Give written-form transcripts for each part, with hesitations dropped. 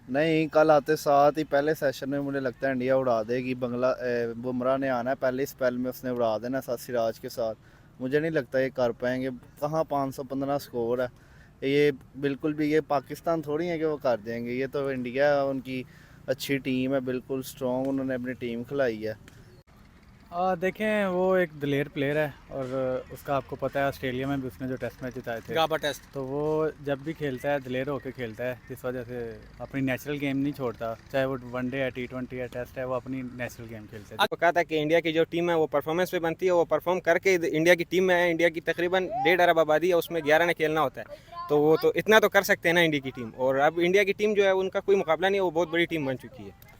नहीं, कल आते साथ ही पहले सेशन में मुझे लगता है इंडिया उड़ा देगी। बुमराह ने आना है पहले स्पेल में, उसने उड़ा देना साथ सिराज के साथ। मुझे नहीं लगता ये कर पाएंगे। कहाँ 515 स्कोर है ये। बिल्कुल भी ये पाकिस्तान थोड़ी है कि वो कर देंगे। ये तो इंडिया है, उनकी अच्छी टीम है, बिल्कुल स्ट्रॉन्ग उन्होंने अपनी टीम खिलाई है। देखें, वो एक दिलेर प्लेयर है और उसका आपको पता है ऑस्ट्रेलिया में भी उसने जो टेस्ट मैच जिताए थे। गाबा टेस्ट। तो वो जब भी खेलता है दिलेर होकर खेलता है, जिस वजह से अपनी नेचुरल गेम नहीं छोड़ता। चाहे वो वनडे है, T20 है, टेस्ट है, वो अपनी नेचुरल गेम खेलता है। आपको कहा था कि इंडिया की जो टीम है वो परफॉर्मेंस पे बनती है, वो परफॉर्म करके इंडिया की टीम में है। इंडिया की तकरीबन 1.5 अरब आबादी है, उसमें 11 ने खेलना होता है, तो वो तो इतना तो कर सकते हैं ना इंडिया की टीम। और अब इंडिया की टीम जो है उनका कोई मुकाबला नहीं है, वो बहुत बड़ी टीम बन चुकी है।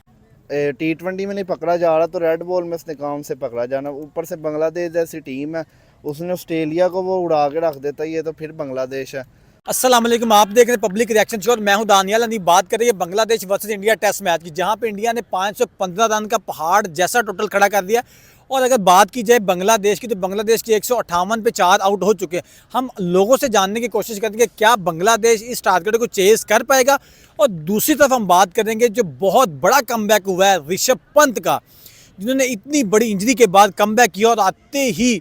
T20 में नहीं पकड़ा जा रहा तो रेड बॉल में उसने काम से पकड़ा जाना। ऊपर से बांग्लादेश जैसी टीम है, उसने ऑस्ट्रेलिया को वो उड़ा के रख देता। ये तो फिर बांग्लादेश है। अस्सलाम वालेकुम, आप देख रहे हैं पब्लिक रिएक्शन शो और मैं हूं दानियाल अंदी। बात कर रही है Bangladesh versus India test match की, जहां पे इंडिया ने 515 रन का पहाड़ जैसा टोटल खड़ा कर दिया। और अगर बात की जाए बांग्लादेश की, तो बांग्लादेश के 158 पे 4 आउट हो चुके हैं। हम लोगों से जानने की कोशिश करेंगे क्या बांग्लादेश इस टारगेट को चेज कर पाएगा। और दूसरी तरफ हम बात करेंगे जो बहुत बड़ा कमबैक हुआ है ऋषभ पंत का, जिन्होंने इतनी बड़ी इंजरी के बाद कमबैक किया और आते ही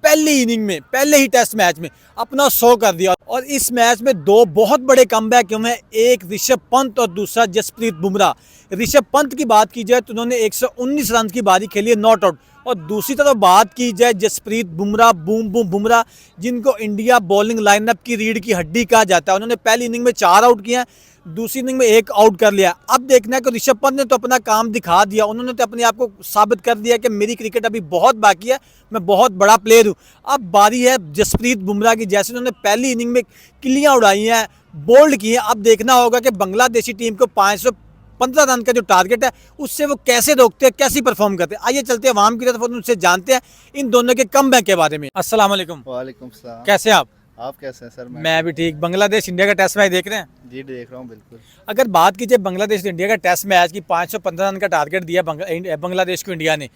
पहली इनिंग में, पहले ही टेस्ट मैच में अपना 100 कर दिया। और इस मैच में दो बहुत बड़े कमबैक हुए हैं, एक ऋषभ पंत और दूसरा जसप्रीत बुमराह। ऋषभ पंत की बात की जाए तो उन्होंने 119 रन की बारी खेली है, नॉट आउट। और दूसरी तरफ बात की जाए जसप्रीत बुमराह, बूम बूम बुमराह, जिनको इंडिया बॉलिंग लाइनअप की रीढ़ की हड्डी कहा जाता है, उन्होंने पहली इनिंग में 4 आउट किए हैं, दूसरी इनिंग में 1 आउट कर लिया। अब देखना है कि ऋषभ पंत ने तो अपना काम दिखा दिया, उन्होंने तो अपने आप को साबित कर दिया कि मेरी क्रिकेट अभी बहुत बाकी है, मैं बहुत बड़ा प्लेयर हूँ। अब बारी है जसप्रीत बुमराह की, जैसे उन्होंने पहली इनिंग में किलियाँ उड़ाई हैं, बोल्ड की हैं। अब देखना होगा कि बांग्लादेशी टीम को 515 रन का जो टारगेट है उससे वो कैसे रोकते हैं, कैसे परफॉर्म करते हैं। आइए चलते हैं अवाम की तरफ और उनसे जानते हैं इन दोनों के कमबैक के बारे में। अस्सलाम वालेकुम, वालेकुम सलाम। कैसे आप? आप कैसे हैं सर? मैं भी ठीक। बांग्लादेश इंडिया का टेस्ट मैच देख रहे हैं? जी देख रहा हूँ बिल्कुल। अगर बात कीजिए बांग्लादेश और इंडिया का टेस्ट मैच की, 515 रन का टारगेट दिया बांग्लादेश को इंडिया ने,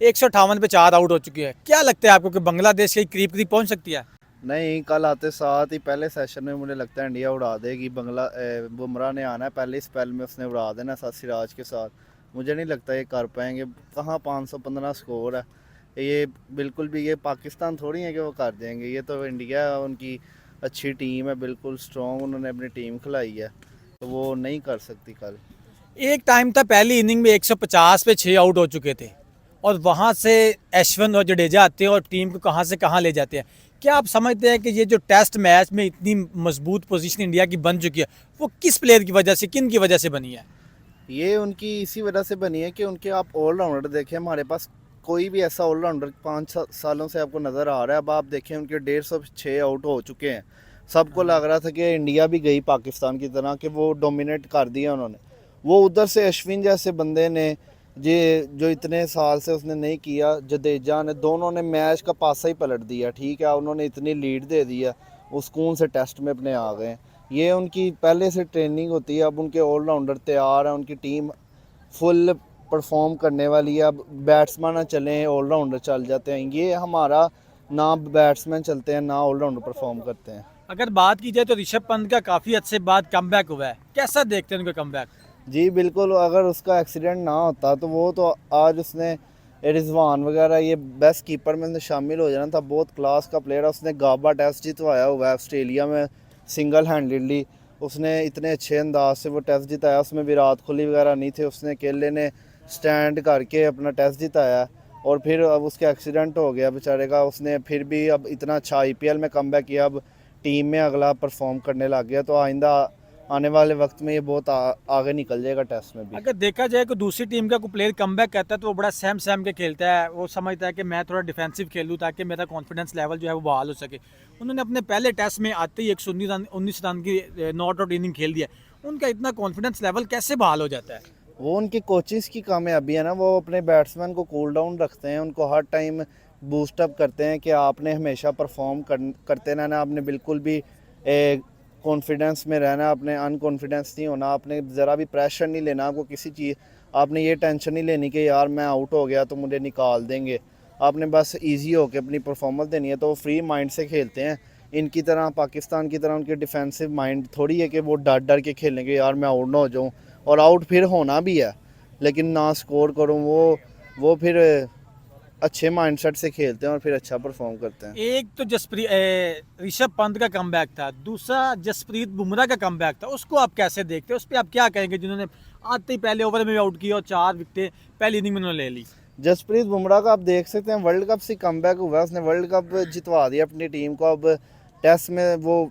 158 पे 4 आउट हो चुकी है। क्या लगता है आपको कि बांग्लादेश के करीब करीब पहुंच सकती है? नहीं, कल आते साथ ही पहले सेशन में मुझे लगता है इंडिया उड़ा देगी। बुमराह ने आना है पहले स्पेल में, उसने उड़ा देना साथ सिराज के साथ। मुझे नहीं लगता ये कर पाएंगे। कहाँ 515 स्कोर है ये। बिल्कुल भी ये पाकिस्तान थोड़ी है कि वो कर देंगे। ये तो इंडिया है, उनकी अच्छी टीम है, बिल्कुल स्ट्रॉन्ग उन्होंने अपनी टीम खिलाई है, तो वो नहीं कर सकती कल। एक टाइम था पहली इनिंग में 150 पे 6 आउट हो चुके थे, और वहाँ से अश्विन और जडेजा आते हैं और टीम को कहाँ से कहाँ ले जाते हैं। क्या आप समझते हैं कि ये जो टेस्ट मैच में इतनी मजबूत पोजीशन इंडिया की बन चुकी है, वो किस प्लेयर की वजह से, किन की वजह से बनी है? ये उनकी इसी वजह से बनी है कि उनके आप ऑलराउंडर देखें। हमारे पास कोई भी ऐसा ऑलराउंडर 5 सालों से आपको नज़र आ रहा है। अब आप देखें उनके 150 6 आउट हो चुके हैं। सबको लग रहा था कि इंडिया भी गई पाकिस्तान की तरह, कि वो डोमिनेट कर दिया उन्होंने। वो उधर से अश्विन जैसे बंदे ने जो इतने साल से उसने नहीं किया, जडेजा ने, दोनों ने मैच का पासा ही पलट दिया। ठीक है, उन्होंने इतनी लीड दे दिया, वो सुकून से टेस्ट में अपने आ गए। ये उनकी पहले से ट्रेनिंग होती है। अब उनके ऑलराउंडर तैयार हैं, उनकी टीम फुल परफॉर्म करने वाली है। अब बैट्समैन ना चलें, ऑलराउंडर चल जाते हैं। ये हमारा ना बैट्समैन चलते हैं ना ऑलराउंडर परफॉर्म करते हैं। अगर बात की जाए तो ऋषभ पंत का काफ़ी अच्छे बाद कमबैक हुआ है, कैसा देखते हैं उनका कमबैक? जी बिल्कुल। अगर उसका एक्सीडेंट ना होता तो वो तो आज उसने रिजवान वगैरह ये बेस्ट कीपर में शामिल हो जाना था। बहुत क्लास का प्लेयर है। उसने गाबा टेस्ट जितवाया हुआ है ऑस्ट्रेलिया में सिंगल हैंडेडली। उसने इतने अच्छे अंदाज से वो टेस्ट जिताया। उसमें विराट कोहली वगैरह नहीं थे, उसने अकेले ने स्टैंड करके अपना टेस्ट जिताया। और फिर अब उसका एक्सीडेंट हो गया बेचारे का। उसने फिर भी अब इतना अच्छा IPL में कमबैक किया, अब टीम में अगला परफॉर्म करने लग गया। तो आइंदा आने वाले वक्त में ये बहुत आगे निकल जाएगा टेस्ट में भी। अगर देखा जाए कि दूसरी टीम का कोई प्लेयर कमबैक करता है तो वो बड़ा सहम सहम के खेलता है। वो समझता है कि मैं थोड़ा डिफेंसिव खेलूँ ताकि मेरा कॉन्फिडेंस लेवल जो है वो बहाल हो सके। उन्होंने अपने पहले टेस्ट में आते ही 119 रन की नॉट आउट इनिंग खेल दिया। उनका इतना कॉन्फिडेंस लेवल कैसे बहाल हो जाता है? वो उनकी कोचिंग्स की कामयाबी है ना। वो अपने बैट्समैन को कूल डाउन रखते हैं, उनको हर टाइम बूस्टअप करते हैं कि आपने हमेशा परफॉर्म करते रहना। आपने बिल्कुल भी कॉन्फिडेंस में रहना, आपने अनकॉन्फिडेंस नहीं होना, आपने ज़रा भी प्रेशर नहीं लेना। आपको किसी चीज़, आपने ये टेंशन नहीं लेनी कि यार मैं आउट हो गया तो मुझे निकाल देंगे। आपने बस इजी होकर अपनी परफॉर्मेंस देनी है। तो वो फ्री माइंड से खेलते हैं। इनकी तरह, पाकिस्तान की तरह उनके डिफेंसिव माइंड थोड़ी है कि वो डर डर के खेलेंगे यार मैं आउट ना हो जाऊँ। और आउट फिर होना भी है, लेकिन ना स्कोर करूँ वो फिर अच्छे माइंडसेट से खेलते हैं और फिर अच्छा परफॉर्म करते हैं। एक तो ऋषभ पंत का कमबैक था, दूसरा जसप्रीत बुमराह का कमबैक था, उसको आप कैसे देखते हैं? उस पर आप क्या कहेंगे जिन्होंने आते ही पहले ओवर में आउट किया और 4 विकेटें पहली इनिंग में उन्होंने ले ली? जसप्रीत बुमराह का आप देख सकते हैं, वर्ल्ड कप से कमबैक हुआ है, उसने वर्ल्ड कप जितवा दिया अपनी टीम को। अब टेस्ट में वो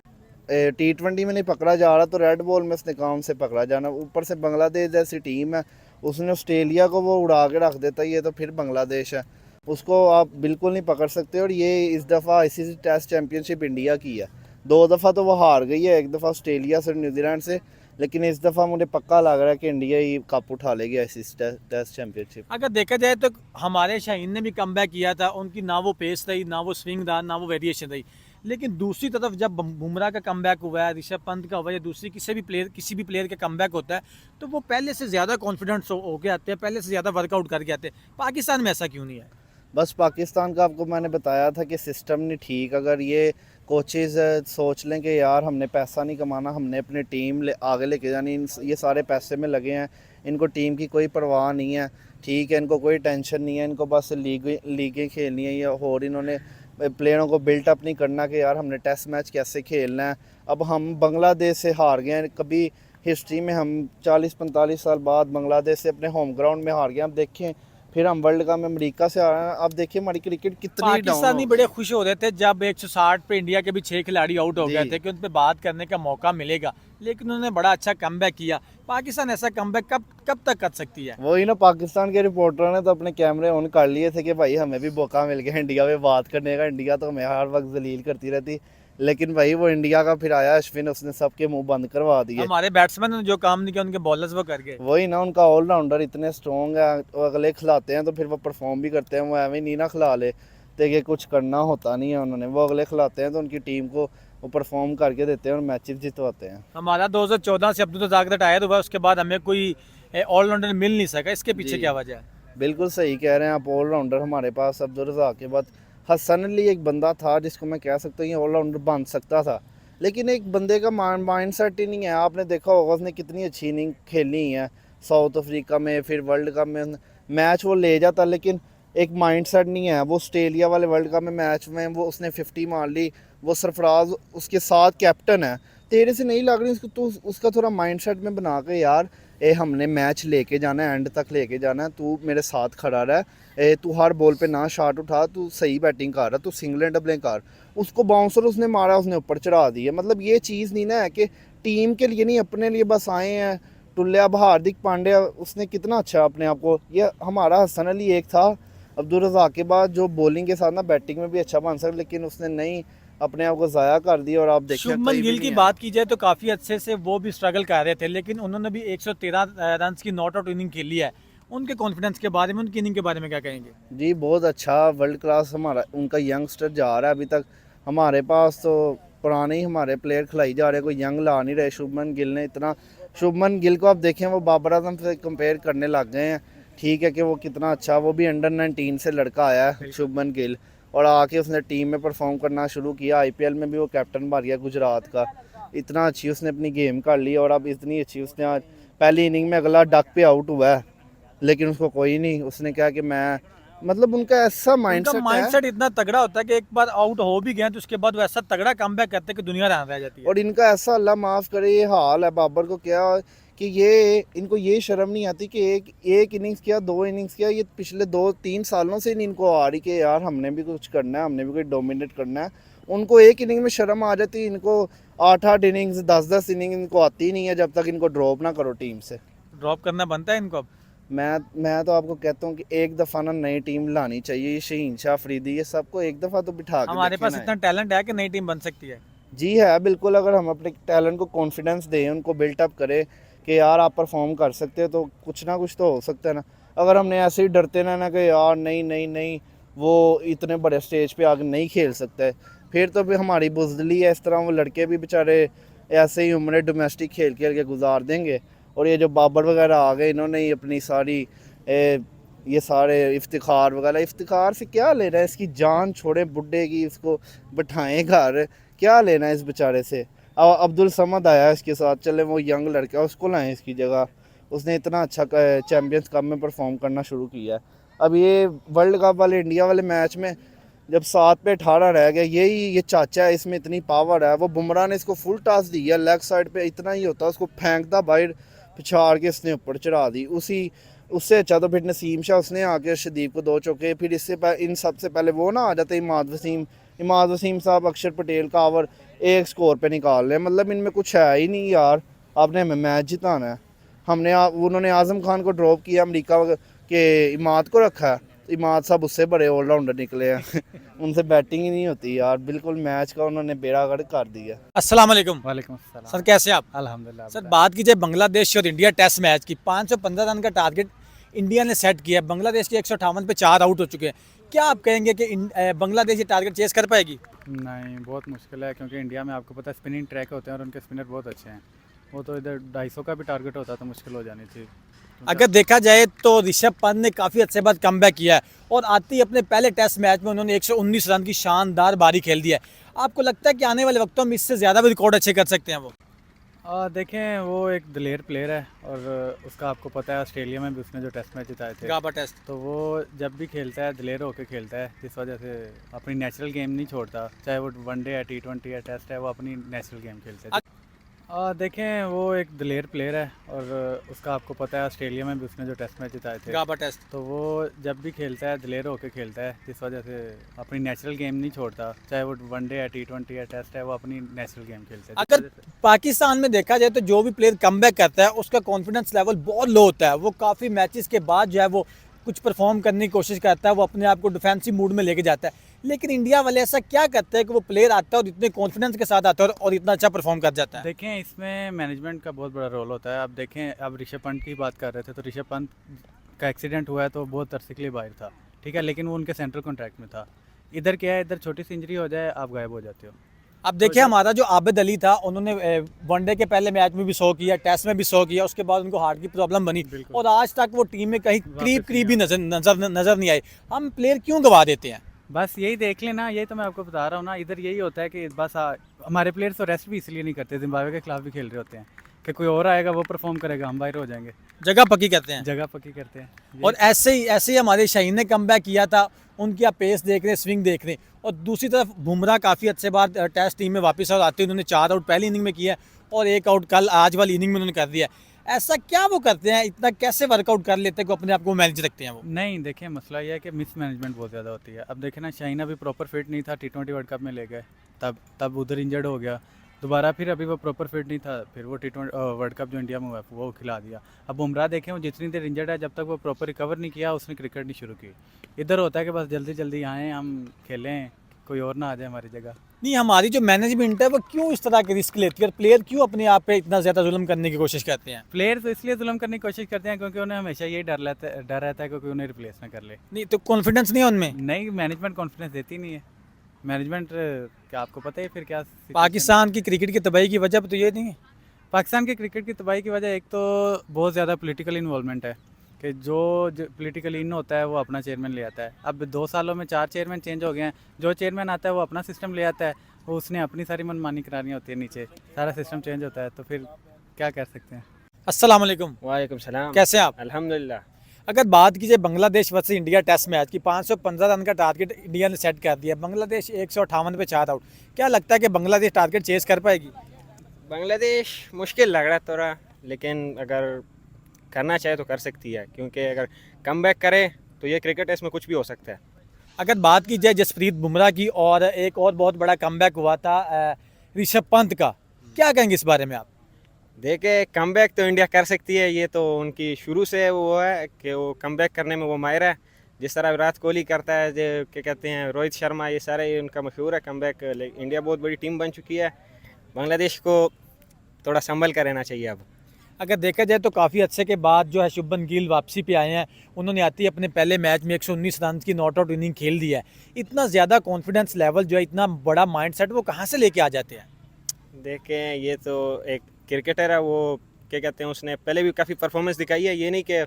T20 में नहीं पकड़ा जा रहा, तो रेड बॉल में उसने काम से पकड़ा जाना। ऊपर से बांग्लादेश जैसी टीम है, उसने ऑस्ट्रेलिया को वो उड़ा के रख देता, ये तो फिर बांग्लादेश है, उसको आप बिल्कुल नहीं पकड़ सकते। और ये इस दफ़ा ICC टेस्ट चैम्पियनशिप इंडिया की है, 2 दफ़ा तो वो हार गई है, 1 दफ़ा ऑस्ट्रेलिया से, न्यूजीलैंड से, लेकिन इस दफ़ा मुझे पक्का लग रहा है कि इंडिया ही कप उठा लेगी ICC टेस्ट चैम्पियनशिप। अगर देखा जाए तो हमारे शाहीन ने भी कमबैक किया था, उनकी ना वो पेस रही, ना वो स्विंग था, ना वो वेरिएशन रही। लेकिन दूसरी तरफ जब बुमराह का कमबैक हुआ है, ऋषभ पंत का हुआ है, या दूसरी किसी भी प्लेयर का कमबैक होता है, तो वो पहले से ज़्यादा कॉन्फिडेंस हो के आते हैं, पहले से ज़्यादा वर्कआउट करके आते हैं। पाकिस्तान में ऐसा क्यों नहीं है? बस पाकिस्तान का आपको मैंने बताया था कि सिस्टम नहीं ठीक। अगर ये कोचेज़ सोच लें कि यार हमने पैसा नहीं कमाना, हमने अपनी टीम आगे लेके जानी, ये सारे पैसे में लगे हैं, इनको टीम की कोई परवाह नहीं है, ठीक है, इनको कोई टेंशन नहीं है, इनको बस लीगें खेलनी है, या और इन्होंने प्लेयरों को बिल्टअप नहीं करना कि यार हमने टेस्ट मैच कैसे खेलना है। अब हम बांग्लादेश से हार गए हैं, कभी हिस्ट्री में हम 40-45 साल बाद बांग्लादेश से अपने होम ग्राउंड में हार गए। अब देखें, फिर हम वर्ल्ड कप में अमेरिका से आ रहे हैं। अब देखिए हमारी क्रिकेट कितनी डाउन पाकिस्तानी हो बड़े गई। खुश हो रहे थे जब 160 पे इंडिया के भी 6 खिलाड़ी आउट हो गए जी। थे कि उन पे बात करने का मौका मिलेगा, लेकिन उन्होंने बड़ा अच्छा कमबैक किया। पाकिस्तान ऐसा कमबैक कब तक कर सकती है? वही ना, पाकिस्तान के रिपोर्टरों ने तो अपने कैमरे ऑन कर लिए थे कि भाई हमें भी मौका मिल गया इंडिया में बात करने का, इंडिया तो हमें हर वक्त जलील करती रहती, लेकिन भाई वो इंडिया का फिर आया अश्विन, उसने सबके मुंह बंद करवा दिए। हमारे बैट्समैन ने जो काम नहीं किया, उनके बॉलर्स वो कर गए। वही ना, उनका ऑलराउंडर इतने स्ट्रॉन्ग है, वो अगले खिलाते हैं तो फिर वो परफॉर्म भी करते हैं, वो एवं नहीं ना खिला ले तो कि कुछ करना होता नहीं है उन्होंने, वो अगले खिलाते हैं तो उनकी टीम को वो परफॉर्म करके देते हैं और मैचेस जितवाते हैं। हमारा 2014 से अब्दुल रज़ाक रिटायर हुआ, उसके बाद हमें कोई ऑलराउंडर मिल नहीं सका, इसके पीछे जी। क्या वजह है? बिल्कुल सही कह रहे हैं आप, ऑलराउंडर हमारे पास अब्दुल रज़ाक के बाद हसन अली एक बंदा था जिसको मैं कह सकता हूँ ये ऑलराउंडर बन सकता था, लेकिन एक बंदे का माइंड सेट ही नहीं है। आपने देखा होगा उसने कितनी अच्छी इनिंग खेली है साउथ अफ्रीका में, फिर वर्ल्ड कप में मैच वो ले जाता, लेकिन एक माइंड सेट नहीं है। वो ऑस्ट्रेलिया वाले वर्ल्ड कप में मैच में वो उसने 50 मार ली, वो सरफराज उसके साथ कैप्टन है, तेरे से नहीं लग रही उसको, तो उसका थोड़ा माइंड सेट में बना के यार हमने मैच लेके जाना है, एंड तक लेके जाना है, तू मेरे साथ खड़ा रह, तू हर बॉल पे ना शॉट उठा, तू सही बैटिंग कर रहा, तू सिंगलें डबलें कर। उसको बाउंसर उसने मारा, उसने ऊपर चढ़ा दिया। मतलब ये चीज़ नहीं ना है कि टीम के लिए नहीं, अपने लिए बस आए हैं। टुल्ले, अब हार्दिक पांड्या उसने कितना अच्छा अपने आप को, ये हमारा हसन अली एक था अब्दुल रज़ाक के बाद जो बॉलिंग के साथ ना बैटिंग में भी अच्छा बन सकता, लेकिन उसने नहीं, अपने आप को ज़ाया कर दिया। और आप देखें शुभमन गिल की बात की जाए तो काफ़ी अच्छे से वो भी स्ट्रगल कर रहे थे, लेकिन उन्होंने भी 113 रन की नॉट आउट इनिंग खेली है। उनके कॉन्फिडेंस के बारे में, उनकी इनिंग के बारे में क्या कहेंगे? जी, बहुत अच्छा वर्ल्ड क्लास हमारा उनका यंगस्टर जा रहा है। अभी तक हमारे पास तो पुराने ही हमारे प्लेयर खिलाई जा रहे हैं, कोई यंग ला नहीं रहे। शुभमन गिल ने इतना, शुभमन गिल को आप देखें वो बाबर आजम से कंपेयर करने लग गए हैं। ठीक है कि वो कितना अच्छा, वो भी अंडर 19 से लड़का आया है शुभमन गिल, और आके उसने टीम में परफॉर्म करना शुरू किया। IPL में भी वो कैप्टन बन गया गुजरात का, इतना अच्छी उसने अपनी गेम कर ली। और अब इतनी अच्छी उसने आज पहली इनिंग में अगला डक पे आउट हुआ है, लेकिन उसको कोई नहीं, उसने कहा कि मैं, मतलब उनका ऐसा माइंडसेट है। माइंडसेट इतना तगड़ा होता है कि एक बार आउट हो भी गए तो उसके बाद वो ऐसा तगड़ा कमबैक करते हैं कि दुनिया हैरान रह जाती है। और इनका ऐसा, अल्लाह माफ़ करे, ये हाल है बाबर को क्या कि ये इनको ये शर्म नहीं आती कि एक इनिंग्स किया, 2 इनिंग्स किया, ये पिछले 2-3 सालों से इनको आ रही कि यार हमने भी कुछ करना है, हमने भी कोई डोमिनेट करना है। उनको एक इनिंग में शर्म आ जाती है, इनको 8-8 इनिंग्स 10-10 इनिंग इनको आती नहीं है जब तक इनको ड्रॉप ना करो टीम से। ड्रॉप करना बनता है इनको अब। मैं तो आपको कहता हूँ कि एक दफ़ा ना नई टीम लानी चाहिए। ये शहीन शाह अफरीदी, ये सबको एक दफ़ा तो बिठा के हमारे देखें पास ना। इतना टैलेंट है कि नई टीम बन सकती है। जी है, बिल्कुल। अगर हम अपने टैलेंट को कॉन्फिडेंस दें, उनको बिल्टअप करें कि यार आप परफॉर्म कर सकते हो, तो कुछ ना कुछ तो हो सकता है ना। अगर हमने ऐसे ही डरते ना कि यार नहीं नहीं नहीं वो इतने बड़े स्टेज पे आगे नहीं खेल सकता है, फिर तो भी हमारी बुजदली है। इस तरह वो लड़के भी बेचारे ऐसे ही उम्र डोमेस्टिक खेल खेल के गुजार देंगे। और ये जो बाबर वगैरह आ गए, इन्होंने ही अपनी सारी ये सारे इफ्तिखार से क्या लेना है, इसकी जान छोड़े बुड्ढे की, इसको बिठाएं घर, क्या लेना है इस बेचारे से। अब अब्दुल समद आया इसके साथ, चले वो यंग लड़का, उसको लाएं इसकी जगह। उसने इतना अच्छा चैम्पियंस कप में परफॉर्म करना शुरू किया है। अब ये वर्ल्ड कप वाले इंडिया वाले मैच में जब 7 पे 18 रह गए, ये चाचा है, इसमें इतनी पावर है। वो बुमराह ने इसको फुल टॉस दिया, लेग साइड पे इतना ही होता, उसको फेंकता बाहर, पिछाड़ के इसने ऊपर चढ़ा दी। उससे अच्छा तो फिर नसीम शाह, उसने आके शदीब को 2 चौके, फिर इससे इन सबसे पहले वो ना आ जाते इमाद वसीम साहब, अक्षर पटेल का ओवर एक स्कोर पे निकाल रहे। मतलब इनमें कुछ है ही नहीं यार, आपने हमें मैच जिताना है। उन्होंने आज़म खान को ड्रॉप किया, अमेरिका के इमाद को रखा है। इमाद साहब उससे बड़े ऑलराउंडर निकले हैं उनसे बैटिंग ही नहीं होती यार, बिल्कुल मैच का उन्होंने बेड़ा गर्क कर दिया। अस्सलाम वालेकुम वालेकुम अस्सलाम। सर, कैसे आप? अल्हम्दुलिल्लाह। सर, बात कीजिए बांग्लादेश और इंडिया टेस्ट मैच की। 515 रन का टारगेट इंडिया ने सेट किया है, बांग्लादेश के 158 पे 4 आउट हो चुके हैं। क्या आप कहेंगे कि बांग्लादेश ये टारगेट चेस कर पाएगी? नहीं, बहुत मुश्किल है, क्योंकि इंडिया में आपको पता है स्पिनिंग ट्रैक होते हैं और उनके स्पिनर बहुत अच्छे हैं। वो तो इधर 250 का भी टारगेट होता तो मुश्किल हो जानी थी। अगर देखा जाए तो ऋषभ पंत ने काफ़ी अच्छे बाद कमबैक किया है और आते ही अपने पहले टेस्ट मैच में उन्होंने 119 रन की शानदार बारी खेल दी है। आपको लगता है कि आने वाले वक्तों में इससे ज़्यादा भी रिकॉर्ड अच्छे कर सकते हैं वो? देखें, वो एक दिलेर प्लेयर है और उसका आपको पता है ऑस्ट्रेलिया में भी उसने जो टेस्ट मैच जिताए थे, गाबा टेस्ट। तो वो जब भी खेलता है दिलेर होकर खेलता है, जिस वजह से अपनी नेचुरल गेम नहीं छोड़ता। चाहे वो वनडे है, T20 है, टेस्ट है, वो अपनी नेचुरल गेम खेलता है। देखें, वो एक दिलेर प्लेयर है और उसका आपको पता है ऑस्ट्रेलिया में भी उसने जो टेस्ट मैच जिताए थे, गाबा टेस्ट। तो वो जब भी खेलता है दिलेर होकर खेलता है, जिस वजह से अपनी नेचुरल गेम नहीं छोड़ता। चाहे वो वनडे है, T20 है, टेस्ट है, वो अपनी नेचुरल गेम खेलता है। अगर पाकिस्तान में देखा जाए तो जो भी प्लेयर कमबैक करता है उसका कॉन्फिडेंस लेवल बहुत लो होता है। वो काफ़ी मैचेस के बाद जो है वो कुछ परफॉर्म करने की कोशिश करता है, वो अपने आप को डिफेंसिव मूड में लेके जाता है। लेकिन इंडिया वाले ऐसा क्या करते हैं कि वो प्लेयर आता है और इतने कॉन्फिडेंस के साथ आता है और इतना अच्छा परफॉर्म कर जाता है? देखें, इसमें मैनेजमेंट का बहुत बड़ा रोल होता है। अब देखें, अब ऋषभ पंत की बात कर रहे थे, तो ऋषभ पंत का एक्सीडेंट हुआ है तो बहुत अरसे के लिए बाहर था, ठीक है, लेकिन वो उनके सेंट्रल कॉन्ट्रैक्ट में था। इधर क्या है, इधर छोटी सी इंजरी हो जाए आप गायब हो जाते हो। अब देखिए, हमारा जो आबिद अली था, उन्होंने वनडे के पहले मैच में भी 100 किया, टेस्ट में भी 100 किया, उसके बाद उनको हार्ट की प्रॉब्लम बनी और आज तक वो टीम में कहीं करीब भी नजर नहीं आए। हम प्लेयर क्यों गवा देते हैं? बस यही देख लेना, यही तो मैं आपको बता रहा हूँ ना। इधर यही होता है कि बस हमारे प्लेयर्स तो रेस्ट भी इसलिए नहीं करते, जिम्बाब्वे के खिलाफ भी खेल रहे होते हैं कि कोई और आएगा वो परफॉर्म करेगा, हम बाहर हो जाएंगे। जगह पक्की करते हैं, जगह पक्की करते हैं। और ऐसे ही हमारे शाहीन ने कमबैक किया था। उनकी आप पेस देख रहे हैं, स्विंग देख रहे हैं, और दूसरी तरफ बुमराह काफ़ी अच्छे बार टेस्ट टीम में वापस और आते उन्होंने 4 आउट पहली इनिंग में किया और 1 आउट कल आज वाली इनिंग में उन्होंने कर दिया। ऐसा क्या वो करते हैं, इतना कैसे वर्कआउट कर लेते हैं कि अपने आप को मैनेज रखते हैं वो? नहीं, देखिए, मसला ये है कि मिस मैनेजमेंट बहुत ज़्यादा होती है। अब देखें ना, शाहीन अभी प्रॉपर फिट नहीं था, T20 वर्ल्ड कप में ले गए, तब उधर इंजर्ड हो गया दोबारा, फिर अभी वो प्रॉपर फिट नहीं था, फिर वो T20 वर्ल्ड कप जो इंडिया में हुआ वो खिला दिया। अब बुमराह देखें, वो जितनी देर इंजर्ड है, जब तक वो प्रॉपर रिकवर नहीं किया उसने क्रिकेट नहीं शुरू की। इधर होता है कि बस जल्दी जल्दी आएँ, हम खेलें, कोई और ना आ जाए हमारी जगह। नहीं, हमारी जो मैनेजमेंट है वो क्यों इस तरह के रिस्क लेती है और प्लेयर क्यों अपने आप पे इतना ज़्यादा जुल्म करने की कोशिश करते हैं? प्लेयर तो इसलिए जुल्म करने की कोशिश करते हैं क्योंकि उन्हें हमेशा ये डर रहता है कि कोई उन्हें रिप्लेस ना कर ले। नहीं तो कॉन्फिडेंस नहीं है उनमें? नहीं, मैनेजमेंट कॉन्फिडेंस देती नहीं है। मैनेजमेंट क्या आपको पता है फिर क्या पाकिस्तान की क्रिकेट की तबाही की वजह तो ये नहीं है? पाकिस्तान के क्रिकेट की तबाही की वजह एक तो बहुत ज़्यादा पॉलिटिकल इन्वॉल्वमेंट है कि जो पॉलिटिकल इन होता है वो अपना चेयरमैन ले आता है। अब 2 सालों में 4 चेयरमैन चेंज हो गए हैं। जो चेयरमैन आता है वो अपना सिस्टम ले आता है, वो उसने अपनी सारी मनमानी करानी होती है, नीचे सारा सिस्टम चेंज होता है, तो फिर क्या कर सकते हैं। अस्सलाम वालेकुम। वालेकुम सलाम। कैसे हैं आप? अल्हम्दुलिल्लाह। अगर बात कीजिए Bangladesh versus India test match की, 515 रन का टारगेट इंडिया ने सेट कर दिया, बांग्लादेश 158 पे 4 आउट। क्या लगता है कि बांग्लादेश टारगेट चेस कर पाएगी? बांग्लादेश मुश्किल लग रहा है थोड़ा, लेकिन अगर करना चाहे तो कर सकती है, क्योंकि अगर कमबैक करे तो ये क्रिकेट टेस्ट में कुछ भी हो सकता है। अगर बात की जाए जसप्रीत बुमराह की, और एक और बहुत बड़ा कमबैक हुआ था ऋषभ पंत का, क्या कहेंगे इस बारे में आप? देखे, कमबैक तो इंडिया कर सकती है, ये तो उनकी शुरू से वो है कि वो कमबैक करने में वो माहिर है। जिस तरह विराट कोहली करता है, जो क्या कहते हैं रोहित शर्मा, ये सारे उनका मशहूर है कमबैक। इंडिया बहुत बड़ी टीम बन चुकी है, बांग्लादेश को थोड़ा संभल कर रहना चाहिए। अब अगर देखा जाए तो काफ़ी अच्छे के बाद जो है शुभमन गिल वापसी पे आए हैं। उन्होंने आते ही अपने पहले मैच में 119 रन की नॉट आउट इनिंग खेल दी है। इतना ज़्यादा कॉन्फिडेंस लेवल जो है, इतना बड़ा माइंडसेट वो कहाँ से लेके आ जाते हैं? देखें, ये तो एक क्रिकेटर है, वो क्या कहते हैं, उसने पहले भी काफ़ी परफॉर्मेंस दिखाई है। ये नहीं कि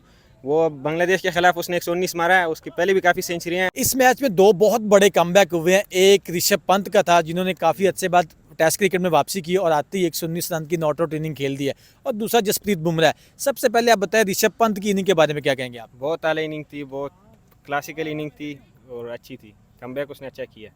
वो बांग्लादेश के खिलाफ उसने 119 मारा है, उसकी पहले भी काफ़ी सेंचुरियाँ हैं। इस मैच में 2 बहुत बड़े कमबैक हुए हैं। एक ऋषभ पंत का था, जिन्होंने काफ़ी अच्छे बाद टेस्ट क्रिकेट में वापसी की और आते ही 119 रन की नॉट आउट इनिंग खेल दी है। और दूसरा जसप्रीत बुमराह है। सबसे पहले आप बताएं ऋषभ पंत की इनिंग के बारे में क्या कहेंगे आप? बहुत आला इनिंग थी, बहुत क्लासिकल इनिंग थी और अच्छी थी, कमबैक उसने अच्छा किया।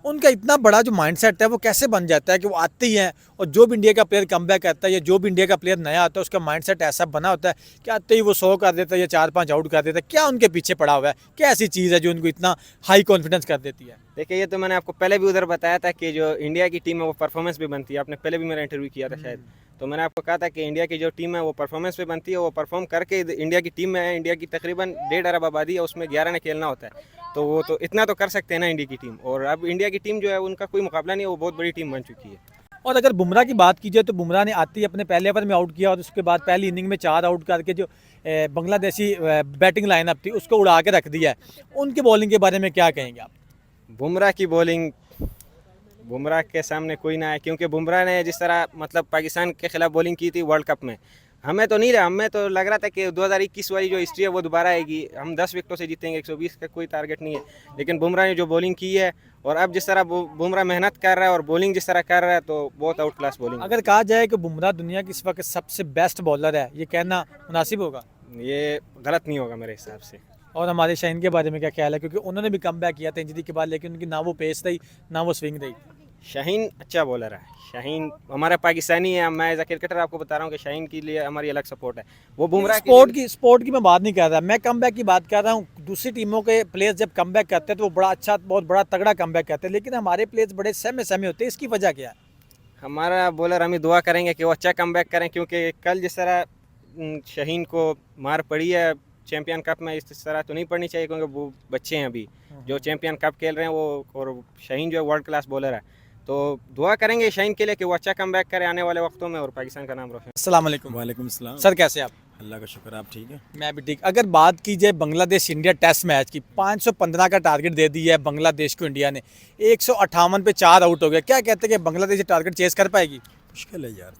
उनका इतना बड़ा जो माइंडसेट है वो कैसे बन जाता है कि वो आते ही हैं और जो भी इंडिया का प्लेयर कमबैक करता है या जो भी इंडिया का प्लेयर नया आता है उसका माइंडसेट ऐसा बना होता है कि आते ही वो 100 कर देता है या 4-5 आउट कर देता है। क्या उनके पीछे पड़ा हुआ है? क्या ऐसी चीज़ है जो उनको इतना हाई कॉन्फिडेंस कर देती है? देखिए, ये तो मैंने आपको पहले भी उधर बताया था कि जो इंडिया की टीम है वो परफॉर्मेंस पे बनती है। आपने पहले भी मेरा इंटरव्यू किया था शायद, तो मैंने आपको कहा था कि इंडिया की जो टीम है वो परफॉर्मेंस पे बनती है। वो परफॉर्म करके इंडिया की टीम में है, इंडिया की तकरीबन 1.5 अरब आबादी है, उसमें 11 ने खेलना होता है, तो वो तो इतना तो कर सकते हैं ना इंडिया की टीम। और अब इंडिया की टीम जो है उनका कोई मुकाबला नहीं है, वो बहुत बड़ी टीम बन चुकी है। और अगर बुमराह की बात की जाए तो बुमराह ने आते ही अपने पहले ओवर में आउट किया और उसके बाद पहली इनिंग में 4 आउट करके जो बांग्लादेशी बैटिंग लाइनअप थी उसको उड़ा के रख दिया है। उनकी बॉलिंग के बारे में क्या कहेंगे आप? बुमराह की बॉलिंग, बुमराह के सामने कोई ना है, क्योंकि बुमराह ने जिस तरह मतलब पाकिस्तान के खिलाफ बॉलिंग की थी वर्ल्ड कप में, हमें तो नहीं रहा, हमें तो लग रहा था कि 2021 वाली जो हिस्ट्री है वो दोबारा आएगी, हम 10 विकेटों से जीतेंगे, 120 का कोई टारगेट नहीं है। लेकिन बुमराह ने जो बॉलिंग की है और अब जिस तरह बुमराह मेहनत कर रहा है और बॉलिंग जिस तरह कर रहा है, तो बहुत आउट क्लास बॉलिंग। अगर कहा जाए कि बुमराह दुनिया की इस वक्त सबसे बेस्ट बॉलर है, ये कहना मुनासिब होगा? ये गलत नहीं होगा मेरे हिसाब से। और हमारे शाहीन के बारे में क्या ख्याल है? क्योंकि उन्होंने भी कम बैक किया था इंजरी के बाद, लेकिन उनकी ना वो पेस रही ना वो स्विंग रही। शाहीन अच्छा बॉलर है, शाहीन हमारा पाकिस्तानी है। मैं एज अ क्रिकेटर आपको बता रहा हूँ कि शाहीन के लिए हमारी अलग सपोर्ट है। वो बुमराह स्पोर्ट की मैं बात नहीं कर रहा, मैं कमबैक की बात कर रहा हूँ। दूसरी टीमों के प्लेयर्स जब कमबैक करते हैं तो वो बड़ा अच्छा, बहुत बड़ा तगड़ा कमबैक करते हैं, लेकिन हमारे प्लेयर्स बड़े सहमे सहमे होते हैं। इसकी वजह क्या है? हमारा बॉलर, हम दुआ करेंगे कि वो अच्छा कमबैक करें, क्योंकि कल जिस तरह शाहीन को मार पड़ी है चैंपियन कप में, इस तरह तो नहीं पड़नी चाहिए, क्योंकि वो बच्चे हैं अभी जो चैंपियन कप खेल रहे हैं वो, और शाहीन जो है वर्ल्ड क्लास बॉलर है। तो दुआ करेंगे शाहीन के लिए कि वो अच्छा कमबैक करे आने वाले वक्तों में और पाकिस्तान का नाम रोशन। अस्सलाम वालेकुम। वालेकुम सलाम। सर कैसे आप? अल्लाह का शुक्र, आप ठीक है? मैं भी ठीक। अगर बात की जाए बांग्लादेश इंडिया टेस्ट मैच की, 515 का टारगेट दे दिया है बांग्लादेश को इंडिया ने, 158 पे 4 आउट हो गया। क्या कहते हैं कि बांग्लादेश ये टारगेट चेस कर पाएगी? मुश्किल है यार।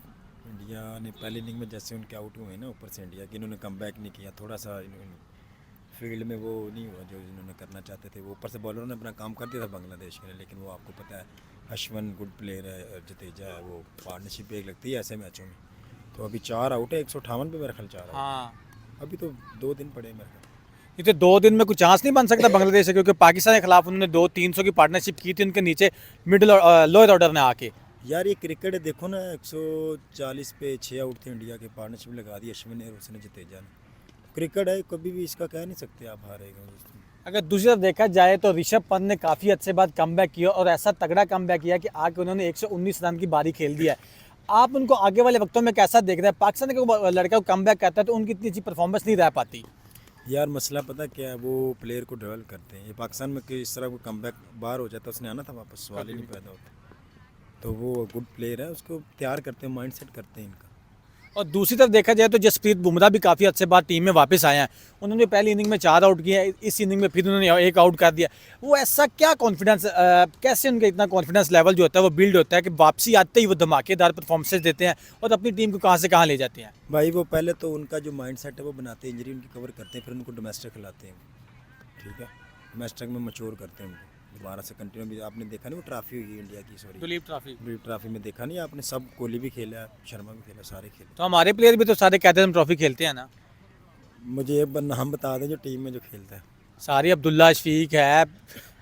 इंडिया ने पहली इनिंग में जैसे उनके आउट हुए ना, ऊपर से इंडिया के, इन्होंने कम बैक नहीं किया, थोड़ा सा फील्ड में वो नहीं हुआ जो इन्होंने करना चाहते थे। वो ऊपर से बॉलरों ने अपना काम कर दिया था बांग्लादेश के लिए, लेकिन वो आपको पता है अश्विन गुड प्लेयर है, जतेजा है, वो पार्टनरशिप एक लगती है ऐसे मैचों में। तो अभी 4 आउट है, 158 पे मेरा ख्याल 4 आउट। हाँ, अभी तो 2 दिन पड़े मेरे ख्याल। ये तो 2 दिन में कुछ चांस नहीं बन सकता बांग्लादेश से, क्योंकि पाकिस्तान के खिलाफ उन्होंने 200-300 की पार्टनरशिप की थी उनके नीचे मिडिल लोअर ऑर्डर ने आके। यार ये क्रिकेट है, देखो ना, 140 पे 6 आउट थे इंडिया के, पार्टनरशिप लगा दी अश्विन ने और उसने जतेजा ने। क्रिकेट है, कभी भी इसका कह नहीं सकते आप हारेगा। अगर दूसरी तरफ देखा जाए तो ऋषभ पंत ने काफ़ी अच्छे बाद कमबैक किया और ऐसा तगड़ा कमबैक किया कि आके उन्होंने 119 रन की बारी खेल दिया है। आप उनको आगे वाले वक्तों में कैसा देख रहे हैं? पाकिस्तान के लड़का को कमबैक करता है तो उनकी इतनी अच्छी परफॉर्मेंस नहीं रह पाती। यार मसला पता क्या है, वो प्लेयर को डेवलप करते हैं। ये पाकिस्तान में कि इस तरह को कमबैक बाहर हो जाता है, उसने आना था वापस, सवाल ही नहीं पैदा होता। तो वो गुड प्लेयर है, उसको तैयार करते हैं, माइंड सेट करते हैं इनका। और दूसरी तरफ देखा जाए तो जसप्रीत बुमराह भी काफ़ी अच्छे बाद टीम में वापस आए हैं। उन्होंने पहली इनिंग में 4 आउट किए, इस इनिंग में फिर उन्होंने 1 आउट कर दिया। वो ऐसा क्या कॉन्फिडेंस, कैसे उनका इतना कॉन्फिडेंस लेवल जो होता है वो बिल्ड होता है कि वापसी आते ही वो धमाकेदार परफॉर्मेंसेस देते हैं और अपनी टीम को कहाँ से कहाँ ले जाते हैं? भाई वो पहले तो उनका जो माइंड सेट है वो बनाते हैं, इंजरी उनकी कवर करते हैं, फिर उनको डोमेस्टिक खिलाते हैं, ठीक है, डोमेस्टिक में मैच्योर करते हैं उनको दोबारा से कंटिन्यू। भी आपने देखा नहीं वो ट्रॉफी हुई इंडिया की, sorry Duleep trophy, Duleep trophy में देखा नहीं आपने? सब, कोहली भी खेला, शर्मा भी खेला, सारे खेले। तो हमारे प्लेयर भी तो सारे कहते हैं ट्रॉफी खेलते हैं ना। मुझे एक नाम बता दें जो टीम में जो खेलता है। सारे अब्दुल्ला शफीक है,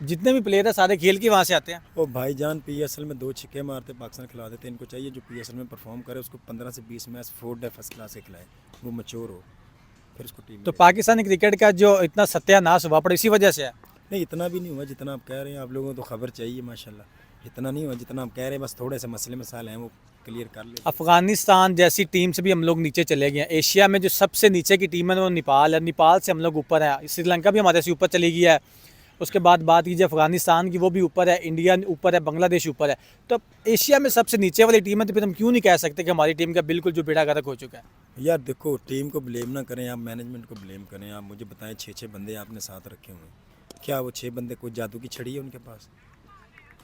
जितने भी प्लेयर है सारे खेल के वहाँ से आते हैं। वो भाईजान PSL में 2 छक्के मारते पाकिस्तान खिला देते। इनको चाहिए जो PSL में परफॉर्म करे उसको 15 से 20 मैच 4 डे फर्स्ट क्लास से खिलाए, वो मैच्योर हो, फिर उसको टीम। तो पाकिस्तानी क्रिकेट का जो इतना सत्यानाश हुआ पड़ा इसी वजह से है। नहीं, इतना भी नहीं हुआ जितना आप कह रहे हैं। आप लोगों को तो खबर चाहिए माशाल्लाह। इतना नहीं हुआ जितना आप कह रहे हैं, बस थोड़े से मसले मसाइल हैं, वो क्लियर कर ले। अफगानिस्तान जैसी टीम से भी हम लोग नीचे चले गए हैं। एशिया में जो सबसे नीचे की टीम है वो नेपाल है, नेपाल से हम लोग ऊपर है। श्रीलंका भी हमारे से ऊपर चली गई है। उसके बाद बात कीजिए अफगानिस्तान की, वो भी ऊपर है, इंडिया ऊपर है, बांग्लादेश ऊपर है। तो एशिया में सबसे नीचे वाली टीम है, तो फिर हम क्यों नहीं कह सकते कि हमारी टीम का बिल्कुल जो बेड़ा गर्क हो चुका है? यार देखो, टीम को ब्लेम ना करें आप, मैनेजमेंट को ब्लेम करें आप। मुझे बताएं 6-6 बंदे आपने साथ रखे हुए हैं, क्या वो 6 बंदे कोई जादू की छड़ी है उनके पास?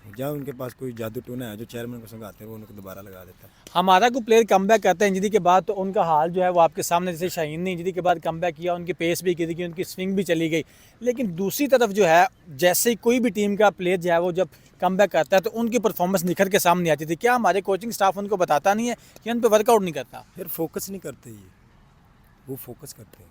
जहाँ उनके पास कोई जादू टूना है जो चेयरमैन को संगाते हैं वो उनको दोबारा लगा देता है। हमारा कोई प्लेयर कम बैक करता है इंजरी के बाद तो उनका हाल जो है वो आपके सामने, जैसे शाहीन ने इंजरी के बाद कम बैक किया, उनकी पेस भी गिर गई, उनकी स्विंग भी चली गई। लेकिन दूसरी तरफ जो है जैसे ही कोई भी टीम का प्लेयर जो है वो जब कम बैक करता है तो उनकी परफॉर्मेंस निखर के सामने आती थी। क्या हमारे कोचिंग स्टाफ उनको बताता नहीं है कि उन पर वर्कआउट नहीं करता? फिर फोकस नहीं करते ये, वो फोकस करते हैं।